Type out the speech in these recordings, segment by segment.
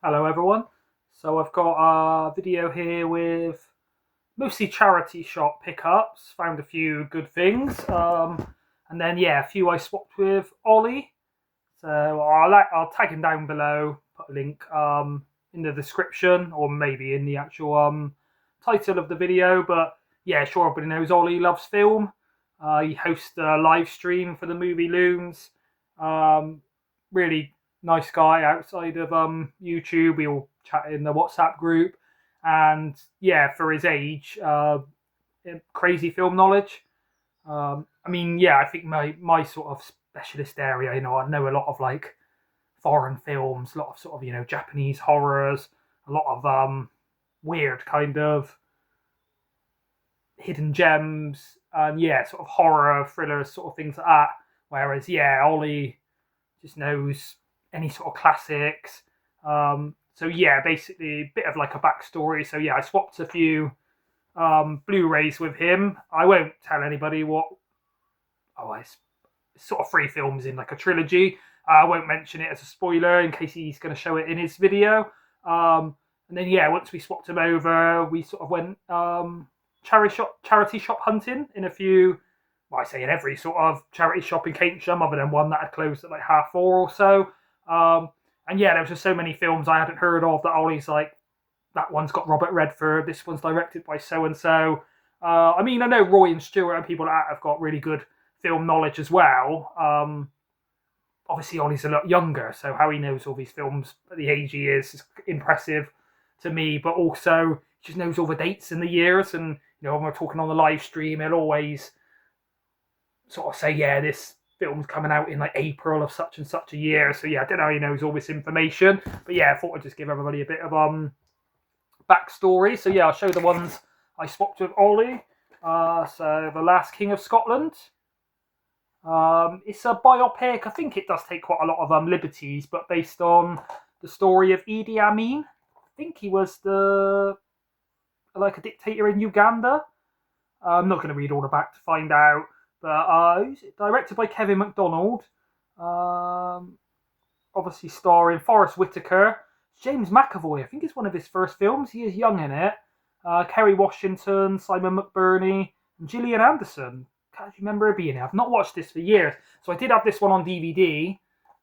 Hello everyone. So I've got a video here with mostly charity shop pickups. Found a few good things. And then yeah, a few I swapped with Ollie. So I'll tag him down below, put a link in the description or maybe in the actual title of the video. But yeah, sure everybody knows Ollie loves film. He hosts a live stream for the movie Looms. Um, really nice guy outside of YouTube. We all chat in the WhatsApp group, and yeah, for his age, crazy film knowledge. I mean, yeah, I think my sort of specialist area, I know a lot of like foreign films, a lot of sort of Japanese horrors, a lot of weird kind of hidden gems, and yeah, sort of horror thrillers, sort of things like that. Whereas yeah, Ollie just knows any sort of classics. So yeah, basically a bit of like a backstory. So yeah, I swapped a few Blu-rays with him. I won't tell anybody what. Oh, it's sort of three films in like a trilogy. I won't mention it as a spoiler in case he's going to show it in his video. And then yeah, once we swapped him over, we sort of went charity shop hunting in a few. Well, I say in every sort of charity shop in Keynsham, other than one that had closed at like 4:30 or so. And yeah, there was just so many films I hadn't heard of that Ollie's like, that one's got Robert Redford, this one's directed by so and so. I mean, I know Roy and Stewart and people like that have got really good film knowledge as well. Obviously, Ollie's a lot younger, so how he knows all these films at the age he is impressive to me. But also, he just knows all the dates and the years. And when we're talking on the live stream, he'll always sort of say, "Yeah, this film's coming out in like April of such and such a year." So yeah, I don't know how he knows all this information, but yeah, I thought I'd just give everybody a bit of backstory. So yeah, I'll show the ones I swapped with Ollie. So The Last King of Scotland. It's a biopic. I think it does take quite a lot of liberties, but based on the story of Idi Amin. I think he was the like a dictator in Uganda. I'm not going to read all the back to find out, but directed by Kevin MacDonald. Um, Obviously starring Forrest Whitaker, James McAvoy. I think it's one of his first films. He is young in it. Kerry Washington, Simon McBurney, and Gillian Anderson. Can't remember her being in it. I've not watched this for years, so I did have this one on DVD.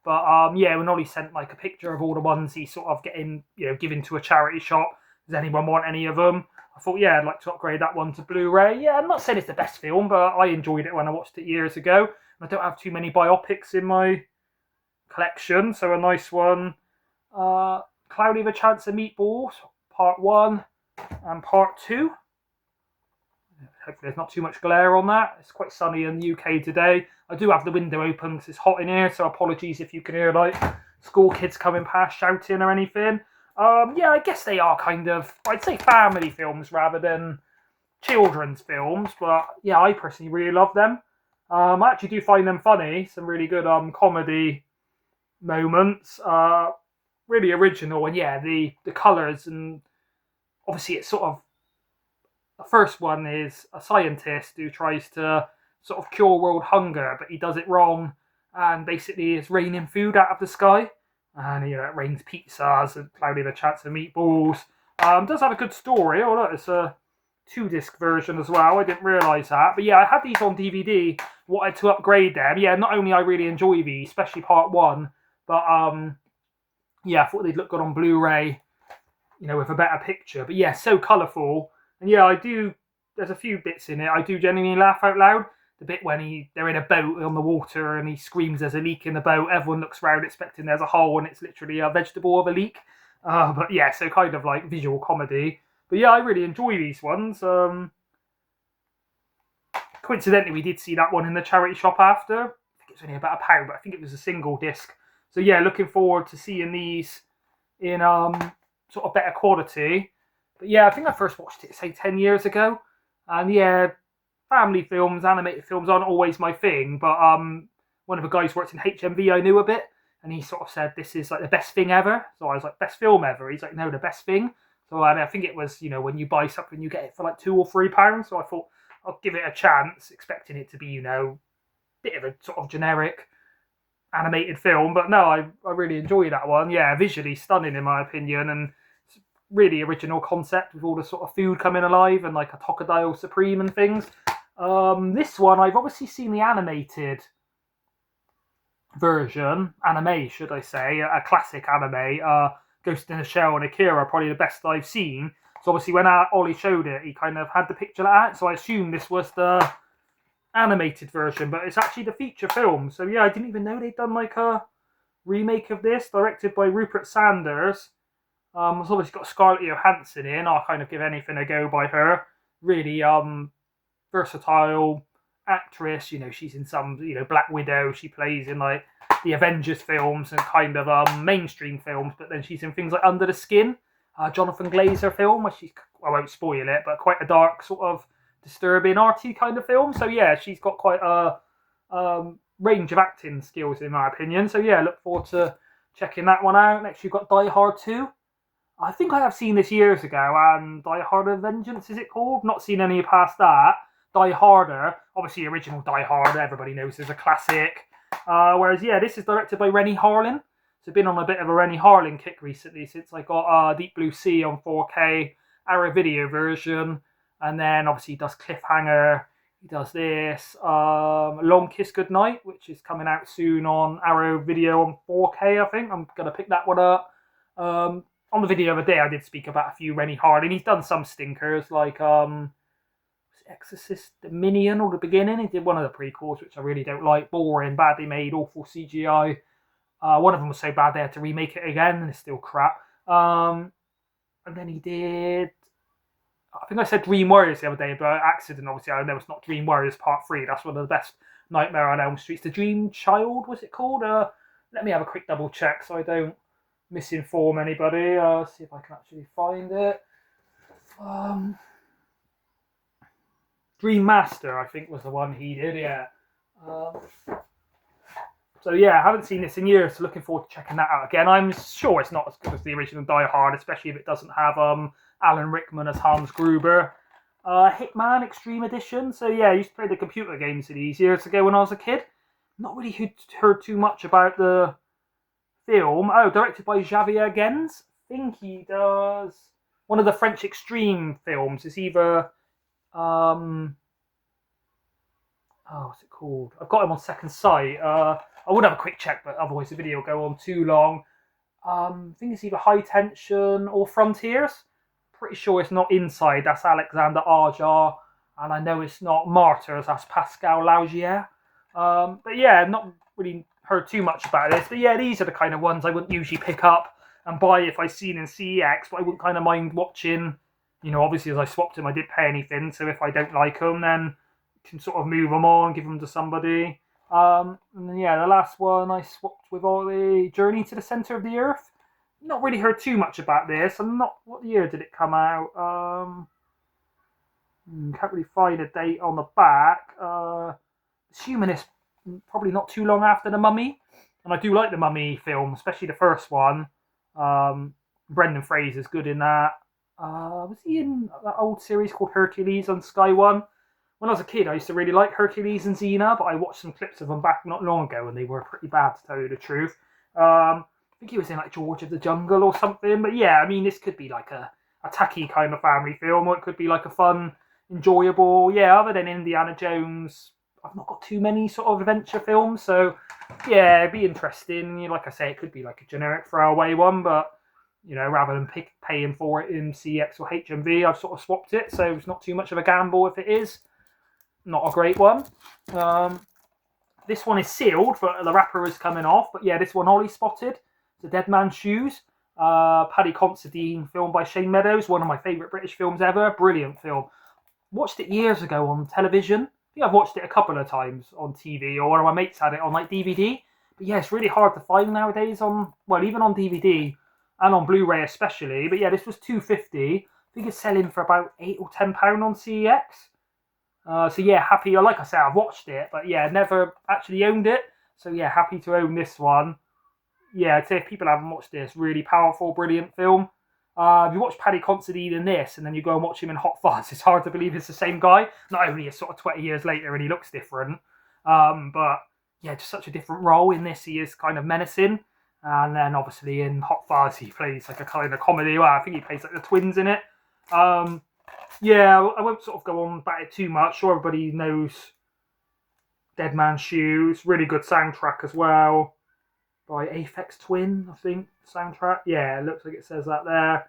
But yeah, when Ollie sent like a picture of all the ones he's sort of getting, given to a charity shop. Does anyone want any of them? I thought, yeah, I'd like to upgrade that one to Blu-ray. Yeah, I'm not saying it's the best film, but I enjoyed it when I watched it years ago. I don't have too many biopics in my collection, so a nice one. Cloudy with a Chance of Meatballs, Part 1 and Part 2. Hopefully there's not too much glare on that. It's quite sunny in the UK today. I do have the window open because it's hot in here, so apologies if you can hear like school kids coming past shouting or anything. Yeah, I guess they are kind of, I'd say family films rather than children's films, but yeah, I personally really love them. I actually do find them funny, some really good comedy moments. Really original, and yeah, the colours, and obviously it's sort of, the first one is a scientist who tries to sort of cure world hunger, but he does it wrong, and basically it's raining food out of the sky, and it rains pizzas and cloudy with a chance of meatballs. Does have a good story. Oh look, it's a 2-disc version as well. I didn't realise that, but yeah, I had these on DVD. Wanted to upgrade them. Yeah, not only I really enjoy these, especially part one, but yeah, I thought they'd look good on Blu-ray, with a better picture. But yeah, so colourful. And yeah, I do. There's a few bits in it I do genuinely laugh out loud. The bit when they're in a boat on the water and he screams there's a leak in the boat. Everyone looks around expecting there's a hole and it's literally a vegetable of a leak. But yeah, so kind of like visual comedy. But yeah, I really enjoy these ones. Coincidentally, we did see that one in the charity shop after. I think it was only about £1, but I think it was a single disc. So yeah, looking forward to seeing these in sort of better quality. But yeah, I think I first watched it say 10 years ago, and yeah, family films, animated films aren't always my thing. But one of the guys who worked in HMV I knew a bit, and he sort of said this is like the best thing ever. So I was like, best film ever. He's like, no, the best thing. So I think it was when you buy something you get it for like £2 or £3. So I thought I'll give it a chance, expecting it to be bit of a sort of generic animated film. But no, I really enjoy that one. Yeah, visually stunning in my opinion, and it's really original concept with all the sort of food coming alive and like a Tokadile Supreme and things. This one I've obviously seen the animated version, anime should I say, a classic anime. Ghost in the Shell and Akira, probably the best I've seen. So obviously when Ollie showed it, he kind of had the picture like that. So I assume this was the animated version, but it's actually the feature film. So yeah, I didn't even know they'd done like a remake of this, directed by Rupert Sanders. It's obviously got Scarlett Johansson in. I'll kind of give anything a go by her. Really versatile actress. You know, she's in some, you know, Black Widow. She plays in like the Avengers films and kind of mainstream films, but then she's in things like Under the Skin, Jonathan Glazer film, where she's, I won't spoil it, but quite a dark sort of disturbing arty kind of film. So yeah, she's got quite a range of acting skills in my opinion. So yeah, look forward to checking that one out. Next you've got Die Hard 2. I think I have seen this years ago, and Die Hard of Vengeance is it called? Not seen any past that. Die Harder, obviously original Die Hard, everybody knows is a classic. Whereas yeah, this is directed by Renny Harlin. So I've been on a bit of a Renny Harlin kick recently since I got Deep Blue Sea on 4K, Arrow Video version, and then obviously he does Cliffhanger, he does this, Long Kiss Goodnight, which is coming out soon on Arrow Video on 4K, I think. I'm going to pick that one up. On the video of the day, I did speak about a few Renny Harlin. He's done some stinkers, like Exorcist Dominion or the beginning. He did one of the prequels, which I really don't like. Boring, badly made, awful CGI. One of them was so bad they had to remake it again, and it's still crap. And then he did, I think I said Dream Warriors the other day, but accident, obviously. I know it's not Dream Warriors Part 3. That's one of the best Nightmare on Elm Streets. The Dream Child, was it called? Let me have a quick double check so I don't misinform anybody. See if I can actually find it. Dream Master, I think, was the one he did, yeah. So yeah, I haven't seen this in years, so looking forward to checking that out again. I'm sure it's not as good as the original Die Hard, especially if it doesn't have Alan Rickman as Hans Gruber. Hitman Extreme Edition. So yeah, I used to play the computer games these years ago when I was a kid. Not really heard too much about the film. Oh, directed by Javier Gens. I think he does one of the French Extreme films. It's either what's it called? I've got him on Second Sight. I would have a quick check, but otherwise the video will go on too long. I think it's either High Tension or Frontiers. Pretty sure it's not Inside. That's Alexander Aja, and I know it's not Martyrs. That's Pascal Laugier. But yeah, not really heard too much about this. But yeah, these are the kind of ones I wouldn't usually pick up and buy if I seen in CEX, but I wouldn't kind of mind watching. You know, obviously as I swapped them, I didn't pay anything. So if I don't like them, then I can sort of move them on, give them to somebody. And then yeah, the last one I swapped with Ollie, Journey to the Center of the Earth. Not really heard too much about this. I'm not. What year did it come out? Can't really find a date on the back. Assuming it's probably not too long after The Mummy. And I do like The Mummy film, especially the first one. Brendan Fraser's good in that. Was he in that old series called Hercules on Sky One? When I was a kid, I used to really like Hercules and Xena, but I watched some clips of them back not long ago, and they were pretty bad, to tell you the truth. I think he was in like George of the Jungle or something. But yeah, I mean, this could be like a tacky kind of family film, or it could be like a fun, enjoyable. Yeah, other than Indiana Jones, I've not got too many sort of adventure films, so yeah, it'd be interesting. Like I say, it could be like a generic throwaway one, but you know, rather than paying for it in CX or HMV, I've sort of swapped it, so it's not too much of a gamble if it is. Not a great one. This one is sealed, but the wrapper is coming off. But yeah, this one Ollie spotted. The Dead Man's Shoes. Paddy Considine, filmed by Shane Meadows. One of my favourite British films ever. Brilliant film. Watched it years ago on television. I think I've watched it a couple of times on TV, or one of my mates had it on like DVD. But yeah, it's really hard to find nowadays on, well, even on DVD and on Blu-ray especially. But yeah, this was $2.50. I think it's selling for about £8 or £10 on CEX. So yeah, happy. Like I said, I've watched it, but yeah, never actually owned it. So yeah, happy to own this one. Yeah, I'd say if people haven't watched this, really powerful, brilliant film. If you watch Paddy Considine in this, and then you go and watch him in Hot Fuzz, it's hard to believe it's the same guy. Not only is sort of 20 years later and he looks different, but yeah, just such a different role. In this, he is kind of menacing. And then obviously in Hot Fuzz, he plays like a kind of comedy. Well, I think he plays like the twins in it. Yeah, I won't sort of go on about it too much. Sure, everybody knows Dead Man's Shoes. Really good soundtrack as well by Aphex Twin, I think. Soundtrack. Yeah, it looks like it says that there.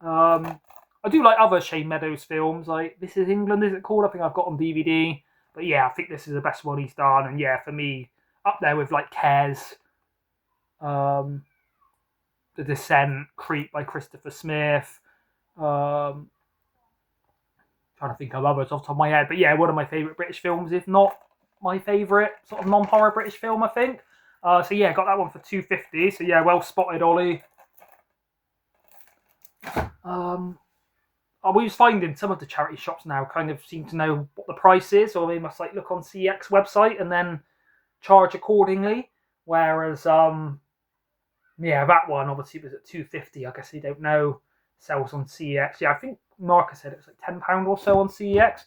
I do like other Shane Meadows films, like This Is England, is it called? I think I've got on DVD. But yeah, I think this is the best one he's done. And yeah, for me, up there with like Kes, The Descent, Creep by Christopher Smith. Trying to think of others off the top of my head. But yeah, one of my favourite British films, if not my favourite sort of non-horror British film, I think. So yeah, got that one for £2.50. So yeah, well spotted, Ollie. I was finding some of the charity shops now kind of seem to know what the price is, or they must like look on CEX website and then charge accordingly. Whereas, yeah, that one obviously was at £2.50. I guess they don't know sells on CEX. Yeah, I think Marcus said it was like £10 or so on CEX.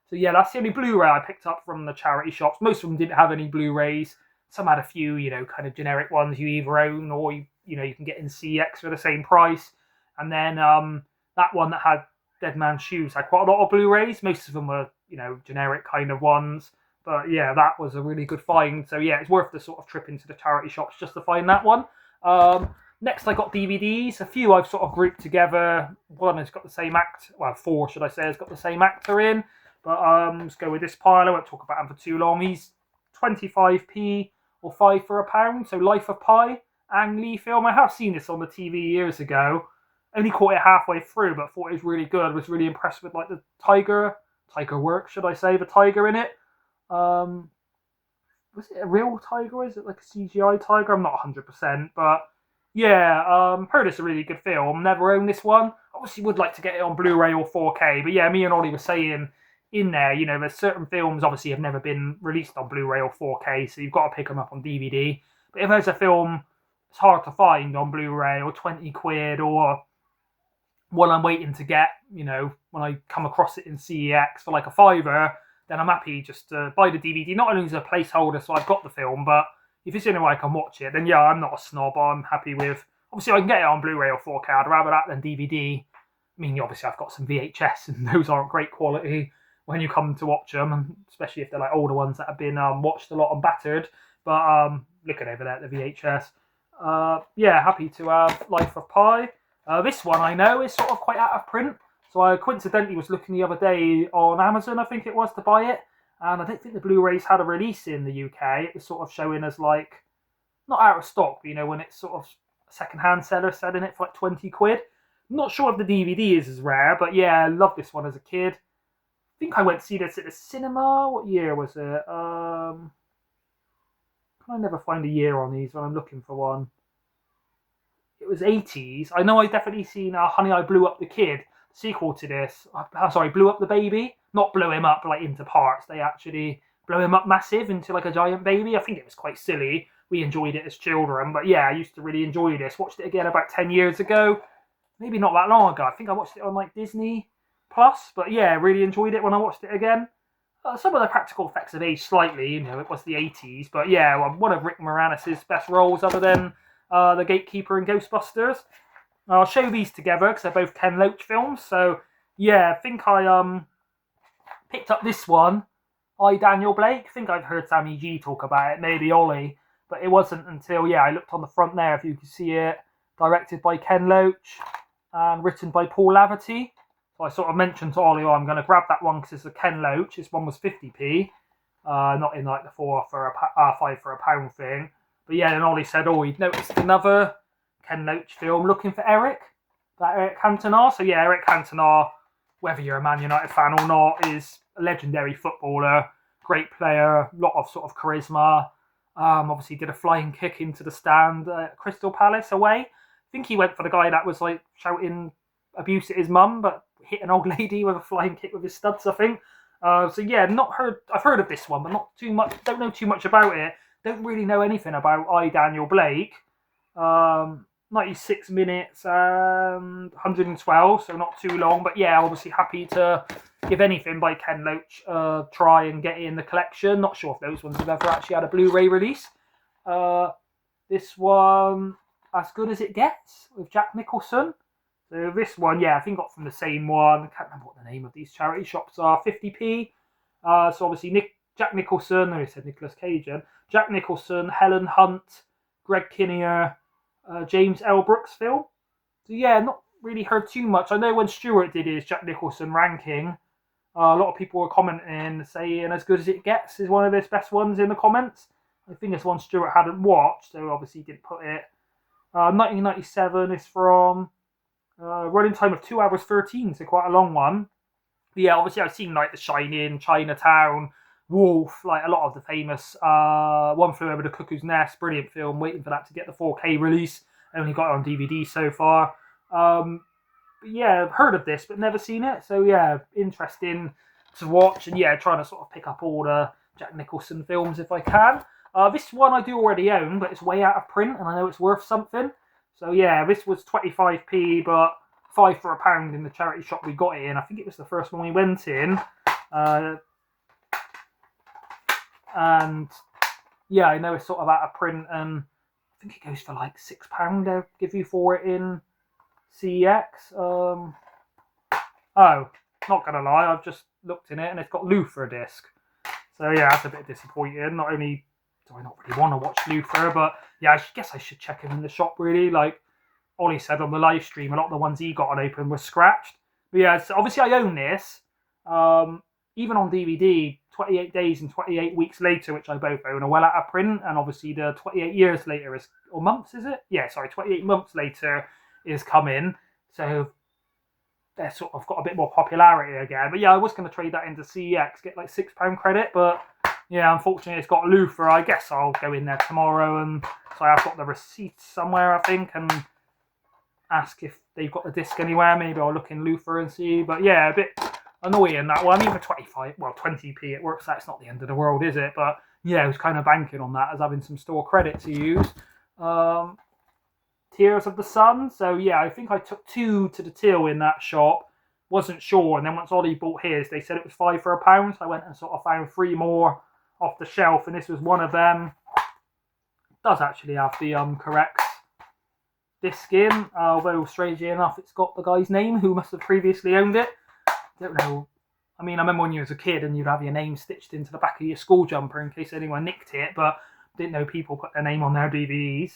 So yeah, that's the only Blu-ray I picked up from the charity shops. Most of them didn't have any Blu-rays. Some had a few, you know, kind of generic ones you either own or you can get in CEX for the same price. And then that one that had Dead Man's Shoes had quite a lot of Blu-rays. Most of them were, you know, generic kind of ones. But yeah, that was a really good find. So yeah, it's worth the sort of trip into the charity shops just to find that one. Next, I got DVDs. A few I've sort of grouped together. One has got the same four should I say, has got the same actor in. But let's go with this pile. I won't talk about him for too long. He's 25p or 5 for £1. So Life of Pi, Ang Lee film. I have seen this on the TV years ago. Only caught it halfway through, but thought it was really good. Was really impressed with like the tiger work, should I say, the tiger in it. Was it a real tiger? Is it like a CGI tiger? I'm not 100%, but yeah, heard it's a really good film. Never owned this one. Obviously would like to get it on Blu-ray or 4K, but yeah, me and Ollie were saying in there, you know, there's certain films obviously have never been released on Blu-ray or 4K, so you've got to pick them up on DVD. But if there's a film it's hard to find on Blu-ray or 20 quid or one I'm waiting to get, you know, when I come across it in CEX for like a £5, then I'm happy just to buy the DVD. Not only as a placeholder so I've got the film, but if it's the only way I can watch it, then yeah, I'm not a snob. I'm happy with... Obviously, I can get it on Blu-ray or 4K. I'd rather that than DVD. I mean, obviously, I've got some VHS, and those aren't great quality when you come to watch them, especially if they're like older ones that have been watched a lot and battered. But looking over there at the VHS, yeah, happy to have Life of Pi. This one I know is sort of quite out of print. So I coincidentally was looking the other day on Amazon, I think it was, to buy it. And I don't think the Blu-rays had a release in the UK. It was sort of showing as like, not out of stock, but you know, when it's sort of a second-hand seller selling it for like 20 quid. I'm not sure if the DVD is as rare, but yeah, I loved this one as a kid. I think I went to see this at the cinema. What year was it? Can I never find a year on these when I'm looking for one? It was 80s. I know I definitely seen Honey, I Blew Up the Kid, sequel to this. Sorry, Blew Up the Baby. Not blow him up like into parts. They actually blow him up massive into like a giant baby. I think it was quite silly. We enjoyed it as children. But yeah, I used to really enjoy this. Watched it again about 10 years ago. Maybe not that long ago. I think I watched it on like Disney Plus. But yeah, really enjoyed it when I watched it again. Some of the practical effects have aged slightly. You know, it was the 80s. But yeah, one of Rick Moranis' best roles other than The Gatekeeper and Ghostbusters. I'll show these together because they're both Ken Loach films. So yeah, I think I picked up this one. I, Daniel Blake. I think I've heard Sammy G talk about it. Maybe Ollie. But it wasn't until, yeah, I looked on the front there, if you can see it. Directed by Ken Loach and written by Paul Laverty. So I sort of mentioned to Ollie, I'm going to grab that one because it's a Ken Loach. This one was 50p. Not in like the 5 for £1 thing. But yeah, then Ollie said, he'd noticed another Ken Loach film, Looking for Eric. That Eric Cantona. So yeah, Eric Cantona, whether you're a Man United fan or not, is a legendary footballer. Great player. Lot of sort of charisma. Obviously did a flying kick into the stand at Crystal Palace away. I think he went for the guy that was like shouting abuse at his mum, but hit an old lady with a flying kick with his studs, I think. So yeah, I've heard of this one, but not too much. Don't know too much about it. Don't really know anything about I, Daniel Blake. 96 minutes and 112, so not too long. But yeah, obviously happy to give anything by Ken Loach a try and get it in the collection. Not sure if those ones have ever actually had a Blu-ray release. This one, As Good As It Gets, with Jack Nicholson. So this one, yeah, I think got from the same one. I can't remember what the name of these charity shops are. 50p. So obviously Jack Nicholson, I said Nicolas Cage, Jack Nicholson, Helen Hunt, Greg Kinnear, James L. Brooks film. So yeah, not really heard too much. I know when Stuart did his Jack Nicholson ranking, a lot of people were commenting, saying As Good As It Gets is one of his best ones in the comments. I think it's one Stuart hadn't watched, so obviously didn't put it. 1997 is from running time of 2 hours 13, so quite a long one. But yeah, obviously I've seen like The Shining, Chinatown, Wolf, like a lot of the famous One Flew Over the Cuckoo's Nest, brilliant film, waiting for that to get the 4K release. Only got it on DVD so far. But yeah, I've heard of this, but never seen it. So yeah, interesting to watch. And yeah, trying to sort of pick up all the Jack Nicholson films if I can. This one I do already own, but it's way out of print, and I know it's worth something. So yeah, this was 25p, but 5 for £1 in the charity shop we got it in. I think it was the first one we went in. And yeah, I know it's sort of out of print, and I think it goes for like £6 they'll give you for it in CEX. Oh, not gonna lie, I've just looked in it and it's got Luther disc. So yeah, that's a bit disappointing. Not only do I not really want to watch Luther, but yeah, I guess I should check him in the shop really. Like Ollie said on the live stream, a lot of the ones he got on open were scratched. But yeah, so obviously I own this. Even on DVD, 28 Days and 28 Weeks Later, which I both own, are well out of print. And obviously the 28 Years Later is, or months is it? Yeah, sorry, 28 Months Later is coming. So they're sort of got a bit more popularity again. But yeah, I was going to trade that into CEX, get like £6 credit. But yeah, unfortunately it's got Luther. I guess I'll go in there tomorrow. And so I've got the receipt somewhere, I think, and ask if they've got the disc anywhere. Maybe I'll look in Luther and see. But yeah, a bit annoying that one. I mean, for 20p, it works out. It's not the end of the world, is it? But yeah, I was kind of banking on that as having some store credit to use. Tears of the Sun. So yeah, I think I took 2 to the till in that shop. Wasn't sure, and then once Ollie bought his, they said it was 5 for £1. So I went and sort of found 3 more off the shelf, and this was one of them. It does actually have the correct disc in, although strangely enough, it's got the guy's name who must have previously owned it. Don't know. I mean, I remember when you was a kid and you'd have your name stitched into the back of your school jumper in case anyone nicked it, but didn't know people put their name on their DVDs.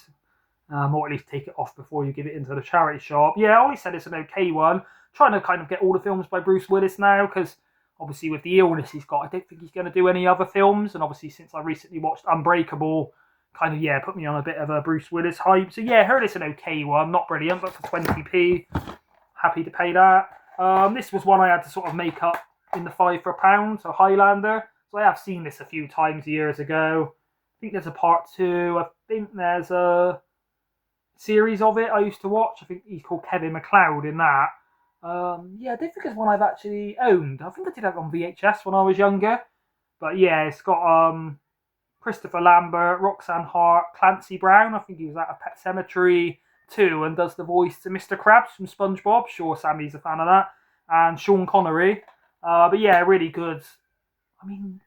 Or at least take it off before you give it into the charity shop. Yeah, Ollie said it's an okay one. Trying to kind of get all the films by Bruce Willis now, because obviously with the illness he's got, I don't think he's going to do any other films. And obviously since I recently watched Unbreakable, kind of, yeah, put me on a bit of a Bruce Willis hype. So yeah, heard it's an okay one. Not brilliant, but for 20p, happy to pay that. This was one I had to sort of make up in the 5 for £1, so Highlander. So I have seen this a few times years ago. I think there's a part 2. I think there's a series of it I used to watch. I think he's called Kevin McLeod in that. Yeah, I don't think it's one I've actually owned. I think I did have it on VHS when I was younger. But yeah, it's got Christopher Lambert, Roxanne Hart, Clancy Brown. I think he was out of Pet Sematary 2 and does the voice to Mr. Krabs from SpongeBob. Sure, Sammy's a fan of that. And Sean Connery. But yeah, really good. I mean,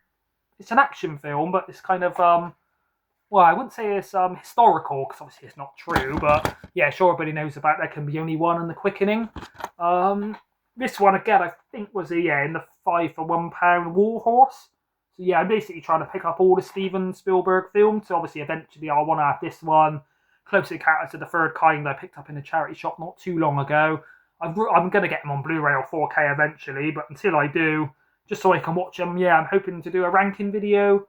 it's an action film, but it's kind of well, I wouldn't say it's historical, because obviously it's not true, but yeah, sure, everybody knows about There Can Be Only One and The Quickening. This one, again, I think was in the 5 for £1 War Horse. So yeah, I'm basically trying to pick up all the Steven Spielberg films, so obviously eventually I'll want to have this one. Close Encounters of the Third Kind I picked up in a charity shop not too long ago. I'm going to get them on Blu-ray or 4K eventually, but until I do, just so I can watch them, yeah, I'm hoping to do a ranking video.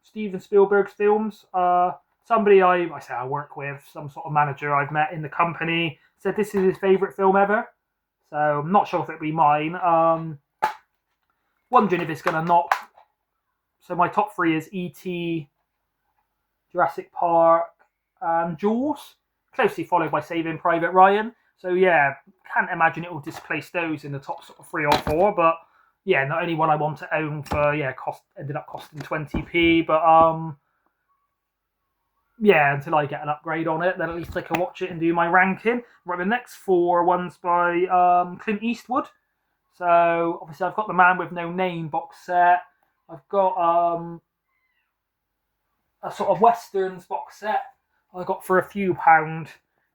Steven Spielberg's films. Somebody I work with, some sort of manager I've met in the company, said this is his favourite film ever. So I'm not sure if it'll be mine. Wondering if it's going to knock. So my top 3 is E.T., Jurassic Park, and Jaws. Closely followed by Saving Private Ryan. So yeah, can't imagine it will displace those in the top sort of 3 or 4, but yeah, not only one I want to own for, ended up costing 20p, but yeah, until I get an upgrade on it, then at least I can watch it and do my ranking. Right, the next 4 ones by Clint Eastwood. So obviously I've got the Man with No Name box set. I've got a sort of westerns box set I got for a few £,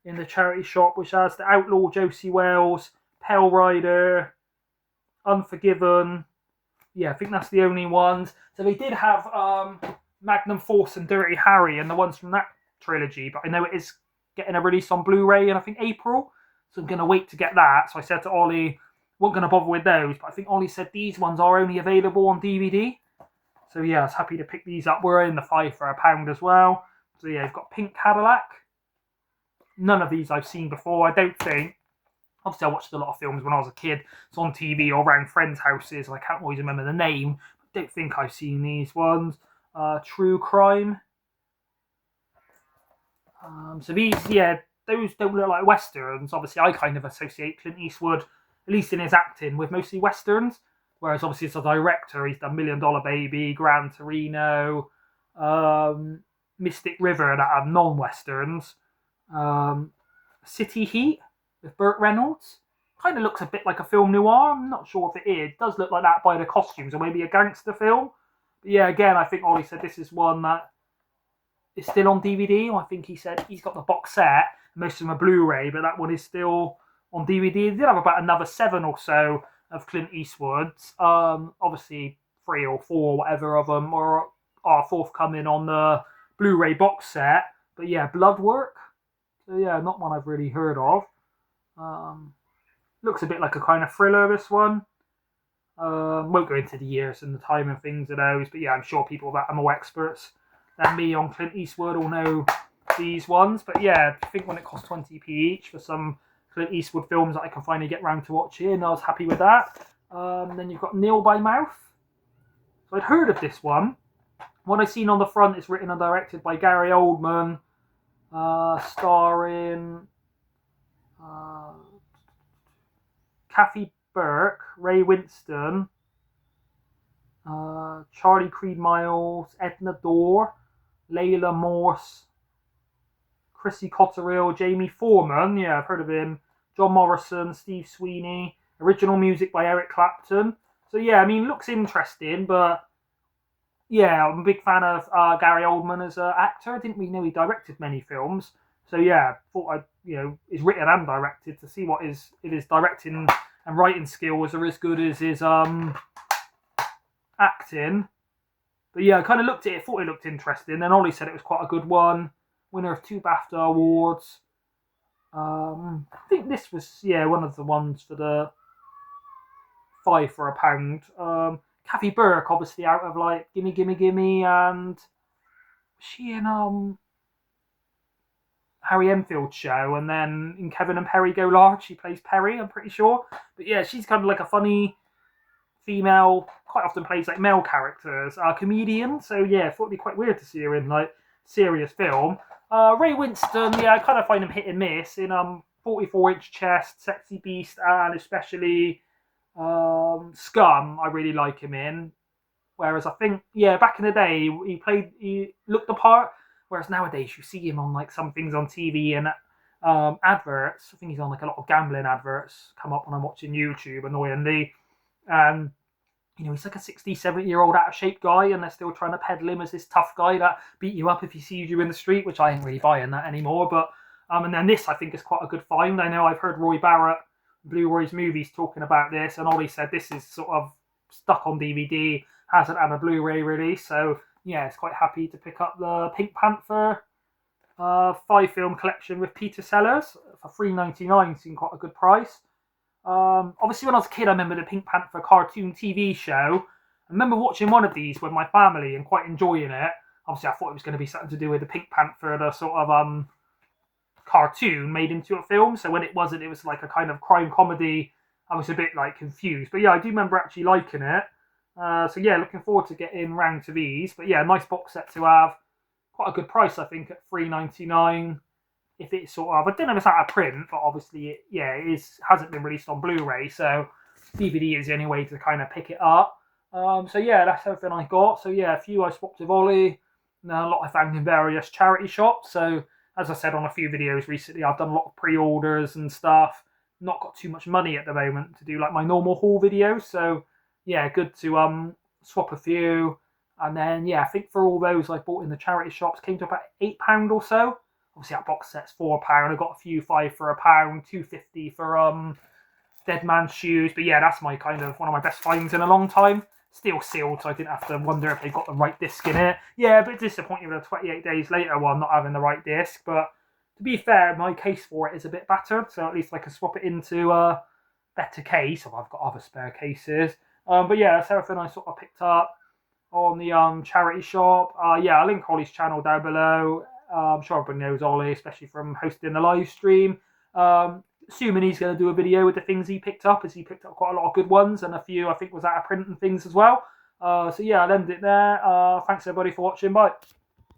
in the charity shop, which has The Outlaw Josie Wells, Pale Rider, Unforgiven. Yeah, I think that's the only ones. So they did have Magnum Force and Dirty Harry and the ones from that trilogy, but I know it is getting a release on Blu-ray in I think April, so I'm going to wait to get that. So I said to Ollie, wasn't going to bother with those, but I think Ollie said these ones are only available on DVD. So yeah, I was happy to pick these up. We're in the 5 for £1 as well. So yeah, you've got Pink Cadillac. None of these I've seen before, I don't think. Obviously, I watched a lot of films when I was a kid. It's on TV or around friends' houses. I can't always remember the name. I don't think I've seen these ones. True Crime. So these, yeah, those don't look like westerns. Obviously, I kind of associate Clint Eastwood, at least in his acting, with mostly westerns. Whereas obviously as a director, he's done $1 Million Baby, Gran Torino, Mystic River, that are non-westerns. City Heat with Burt Reynolds. Kind of looks a bit like a film noir. I'm not sure if it is. It does look like that by the costumes, or maybe a gangster film. But yeah, again, I think Ollie said this is one that is still on DVD. I think he said he's got the box set. Most of them are Blu-ray, but that one is still on DVD. They did have about another 7 or so of Clint Eastwood's. Obviously, 3 or 4, whatever of them, are forthcoming on the Blu-ray box set. But yeah, Bloodwork. So yeah, not one I've really heard of. Looks a bit like a kind of thriller, this one. Won't go into the years and the time and things of those, but yeah, I'm sure people that are more experts than me on Clint Eastwood will know these ones. But yeah, I think when it costs 20p each for some Clint Eastwood films that I can finally get round to watching, I was happy with that. Then you've got Nil by Mouth. So I'd heard of this one. What I've seen on the front is written and directed by Gary Oldman, starring Kathy Burke, Ray Winston, Charlie Creed Miles, Edna Dorr, Layla Morse, Chrissy Cotterill, Jamie Foreman, yeah, I've heard of him, John Morrison, Steve Sweeney, original music by Eric Clapton. So yeah, I mean, looks interesting, but yeah, I'm a big fan of Gary Oldman as an actor. I didn't really know he directed many films. So yeah, thought is written and directed, to see what his directing and writing skills are as good as his acting. But yeah, I kind of looked at it, thought it looked interesting. Then Ollie said it was quite a good one. Winner of 2 BAFTA awards. I think this was, yeah, one of the ones for the 5 for £1. Kathy Burke, obviously out of like Gimme Gimme Gimme, and she in Harry Enfield show, and then in Kevin and Perry Go Large she plays Perry, I'm pretty sure. But yeah, she's kind of like a funny female, quite often plays like male characters, comedian. So yeah, I thought it'd be quite weird to see her in like serious film. Ray Winston, yeah, I kind of find him hit and miss in 44-inch Chest, Sexy Beast, and especially Scum. I really like him in. Whereas I think, yeah, back in the day he looked the part. Whereas nowadays you see him on like some things on TV and adverts. I think he's on like a lot of gambling adverts come up when I'm watching YouTube, annoyingly. And he's like a 60, 70-year-old out of shape guy, and they're still trying to peddle him as this tough guy that beat you up if he sees you in the street, which I ain't really buying that anymore. But and then this I think is quite a good find. I know I've heard Roy Barrett, Blue Roy's Movies, talking about this, and Ollie said this is sort of stuck on DVD, hasn't had a Blu-ray release, so yeah, it's quite happy to pick up the Pink Panther 5-film collection with Peter Sellers for $3.99. Seemed quite a good price. Obviously, when I was a kid, I remember the Pink Panther cartoon TV show. I remember watching one of these with my family and quite enjoying it. Obviously, I thought it was going to be something to do with the Pink Panther, the sort of cartoon made into a film. So when it wasn't, it was like a kind of crime comedy. I was a bit like confused, but yeah, I do remember actually liking it. So yeah, looking forward to getting round to these. But yeah, nice box set to have. Quite a good price, I think, at $3.99. If it's sort of, I don't know if it's out of print, but obviously it hasn't been released on Blu-ray, so DVD is the only way to kind of pick it up. So yeah, that's everything I got. So yeah, a few I swapped with Ollie, and a lot I found in various charity shops. So as I said on a few videos recently, I've done a lot of pre-orders and stuff. not got too much money at the moment to do like my normal haul videos. So yeah, good to swap a few. And then yeah, I think for all those I bought in the charity shops came to about £8 or so. Obviously that box set's £4. I got a few 5 for £1, 2.50 for Dead Man's Shoes. But yeah, that's my kind of one of my best finds in a long time. Still sealed, so I didn't have to wonder if they got the right disc in it. Yeah, a bit disappointing with a 28 days later one not having the right disc, but to be fair, my case for it is a bit battered, so at least I can swap it into a better case. Or I've got other spare cases. But yeah, that's everything I sort of picked up on the charity shop. Yeah, I'll link Ollie's channel down below. I'm sure everybody knows Ollie, especially from hosting the live stream. Assuming he's going to do a video with the things he picked up, as he picked up quite a lot of good ones, and a few I think was out of print and things as well. So yeah, I'll end it there. Thanks everybody for watching. Bye.